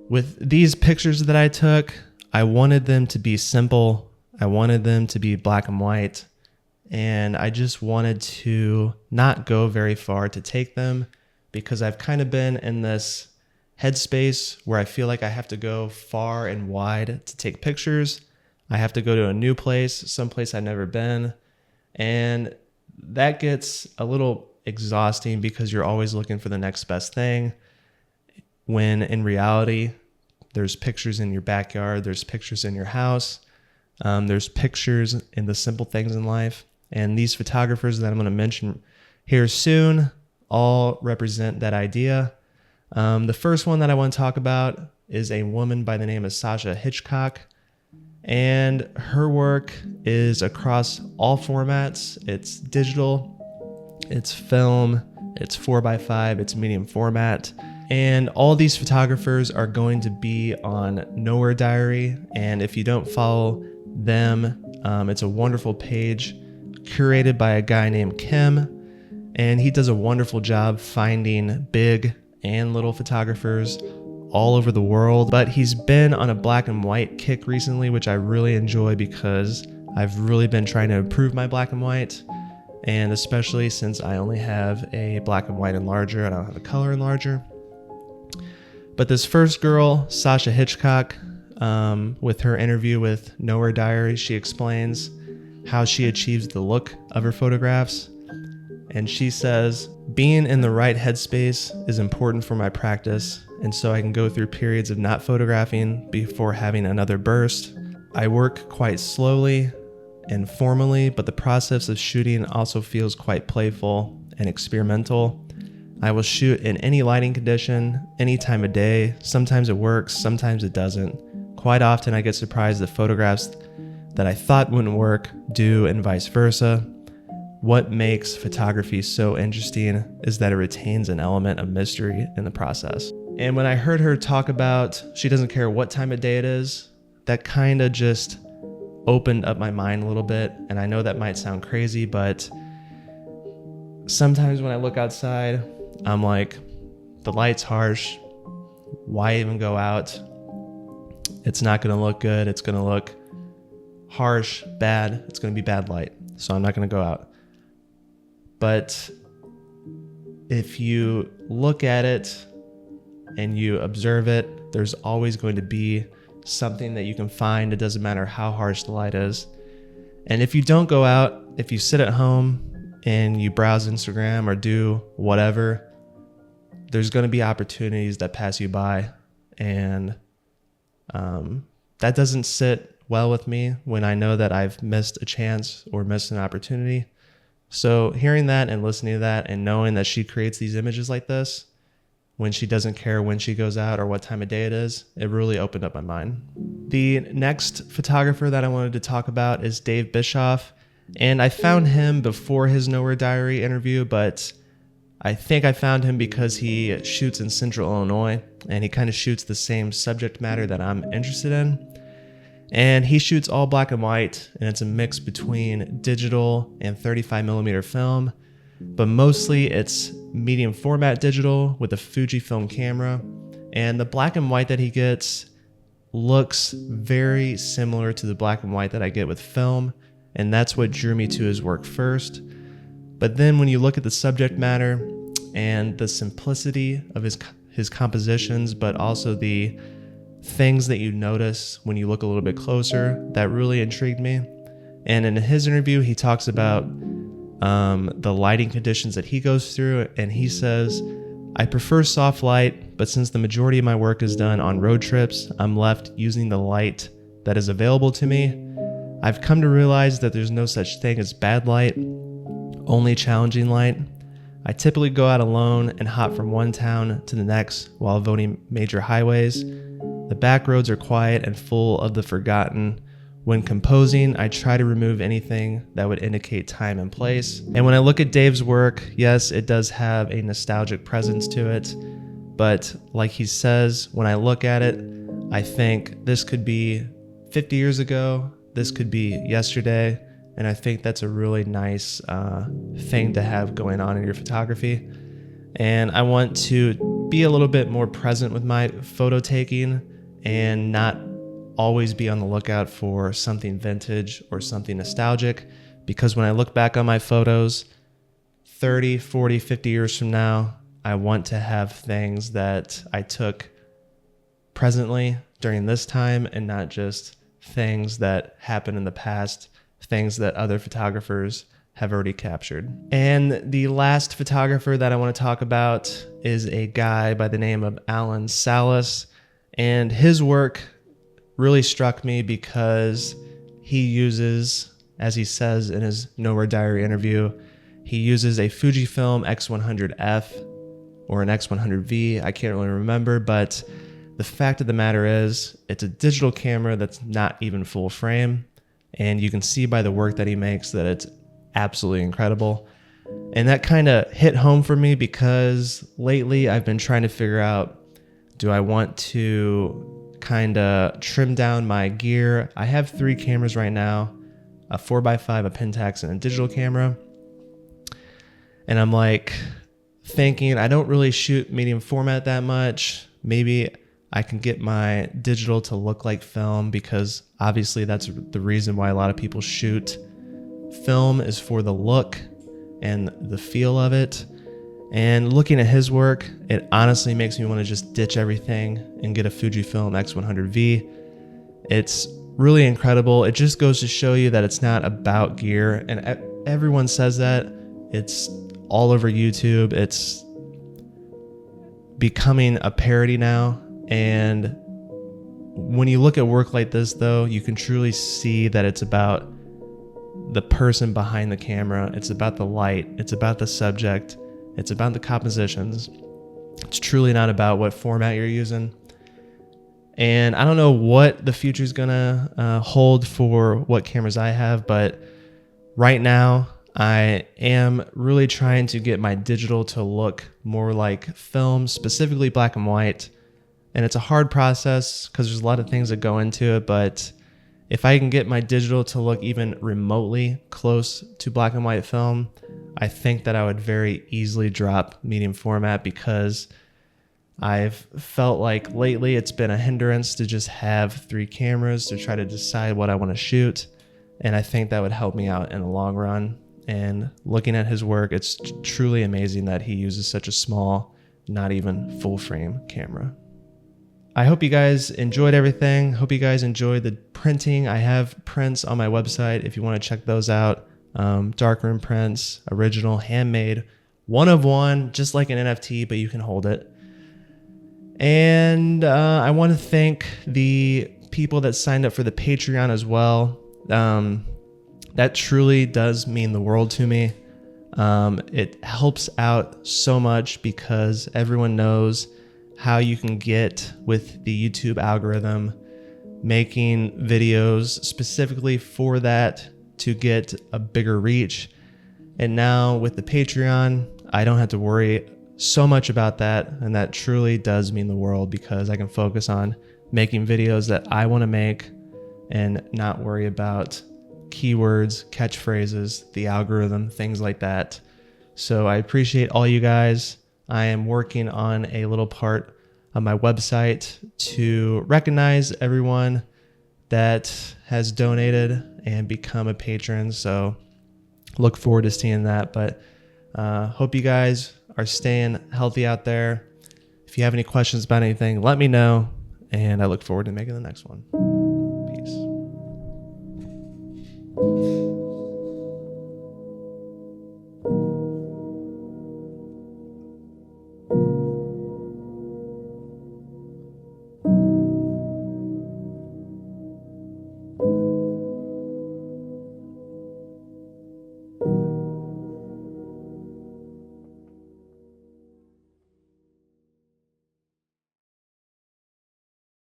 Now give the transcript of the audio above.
With these pictures that I took, I wanted them to be simple. I wanted them to be black and white. And I just wanted to not go very far to take them because I've kind of been in this headspace where I feel like I have to go far and wide to take pictures. I have to go to a new place, someplace I've never been. And that gets a little exhausting because you're always looking for the next best thing. When in reality, there's pictures in your backyard, there's pictures in your house, there's pictures in the simple things in life. And these photographers that I'm going to mention here soon all represent that idea. The first one that I want to talk about is a woman by the name of Sasha Hitchcock. And her work is across all formats. It's digital, it's film, it's 4x5, it's medium format. And all these photographers are going to be on Nowhere Diary. And if you don't follow them, it's a wonderful page curated by a guy named Kim. And he does a wonderful job finding big and little photographers all over the world. But he's been on a black and white kick recently, which I really enjoy because I've really been trying to improve my black and white. And especially since I only have a black and white enlarger, I don't have a color enlarger. But this first girl, Sasha Hitchcock, with her interview with Nowhere Diary, she explains how she achieves the look of her photographs. And she says, being in the right headspace is important for my practice, and so I can go through periods of not photographing before having another burst. I work quite slowly and formally, but the process of shooting also feels quite playful and experimental. I will shoot in any lighting condition, any time of day. Sometimes it works, sometimes it doesn't. Quite often I get surprised that photographs that I thought wouldn't work do, and vice versa. What makes photography so interesting is that it retains an element of mystery in the process. And when I heard her talk about she doesn't care what time of day it is, that kind of just opened up my mind a little bit. And I know that might sound crazy, but sometimes when I look outside, I'm like, the light's harsh. Why even go out? It's not going to look good. It's going to look harsh, bad. It's going to be bad light. So I'm not going to go out. But if you look at it and you observe it, there's always going to be something that you can find. It doesn't matter how harsh the light is. And if you don't go out, if you sit at home and you browse Instagram or do whatever, there's going to be opportunities that pass you by. And that doesn't sit well with me when I know that I've missed a chance or missed an opportunity. So hearing that and listening to that and knowing that she creates these images like this when she doesn't care when she goes out or what time of day it is, it really opened up my mind. The next photographer that I wanted to talk about is Dave Bischoff. And I found him before his Nowhere Diary interview, but I think I found him because he shoots in Central Illinois and he kind of shoots the same subject matter that I'm interested in. And he shoots all black and white, and it's a mix between digital and 35mm film, but mostly it's medium format digital with a Fujifilm camera. And the black and white that he gets looks very similar to the black and white that I get with film, and that's what drew me to his work first. But then when you look at the subject matter and the simplicity of his compositions, but also the things that you notice when you look a little bit closer, that really intrigued me. And in his interview, he talks about the lighting conditions that he goes through, and he says, I prefer soft light, but since the majority of my work is done on road trips, I'm left using the light that is available to me. I've come to realize that there's no such thing as bad light, only challenging light. I typically go out alone and hop from one town to the next while avoiding major highways. The back roads are quiet and full of the forgotten. When composing, I try to remove anything that would indicate time and place. And when I look at Dave's work, yes, it does have a nostalgic presence to it. But like he says, when I look at it, I think this could be 50 years ago. This could be yesterday. And I think that's a really nice thing to have going on in your photography. And I want to be a little bit more present with my photo taking and not always be on the lookout for something vintage or something nostalgic, because when I look back on my photos 30, 40, 50 years from now, I want to have things that I took presently during this time and not just things that happened in the past, things that other photographers have already captured. And the last photographer that I want to talk about is a guy by the name of Alan Salas. And his work really struck me because he uses, as he says in his Nowhere Diary interview, he uses a Fujifilm X100F or an X100V. I can't really remember, but the fact of the matter is it's a digital camera that's not even full frame. And you can see by the work that he makes that it's absolutely incredible. And that kind of hit home for me because lately I've been trying to figure out, do I want to kind of trim down my gear? I have 3 cameras right now, a 4x5, a Pentax, and a digital camera. And I'm like thinking, I don't really shoot medium format that much. Maybe I can get my digital to look like film, because obviously that's the reason why a lot of people shoot film, is for the look and the feel of it. And looking at his work, it honestly makes me want to just ditch everything and get a Fujifilm X100V. It's really incredible. It just goes to show you that it's not about gear. And everyone says that. It's all over YouTube. It's becoming a parody now. And when you look at work like this, though, you can truly see that it's about the person behind the camera. It's about the light. It's about the subject. It's about the compositions. It's truly not about what format you're using. And I don't know what the future is going to hold for what cameras I have, but right now I am really trying to get my digital to look more like film, specifically black and white. And it's a hard process because there's a lot of things that go into it, but if I can get my digital to look even remotely close to black and white film, I think that I would very easily drop medium format, because I've felt like lately it's been a hindrance to just have 3 cameras to try to decide what I want to shoot. And I think that would help me out in the long run. And looking at his work, it's truly amazing that he uses such a small not even full frame camera. I hope you guys enjoyed everything. Hope you guys enjoyed the printing. I have prints on my website if you want to check those out. Darkroom prints, original, handmade, one of one, just like an NFT, but you can hold it. And I want to thank the people that signed up for the Patreon as well. That truly does mean the world to me. It helps out so much because everyone knows how you can get with the YouTube algorithm, making videos specifically for that to get a bigger reach. And now with the Patreon, I don't have to worry so much about that. And that truly does mean the world because I can focus on making videos that I want to make and not worry about keywords, catchphrases, the algorithm, things like that. So I appreciate all you guys. I am working on a little part of my website to recognize everyone that has donated and become a patron. So look forward to seeing that. But hope you guys are staying healthy out there. If you have any questions about anything, let me know. And I look forward to making the next one. Peace.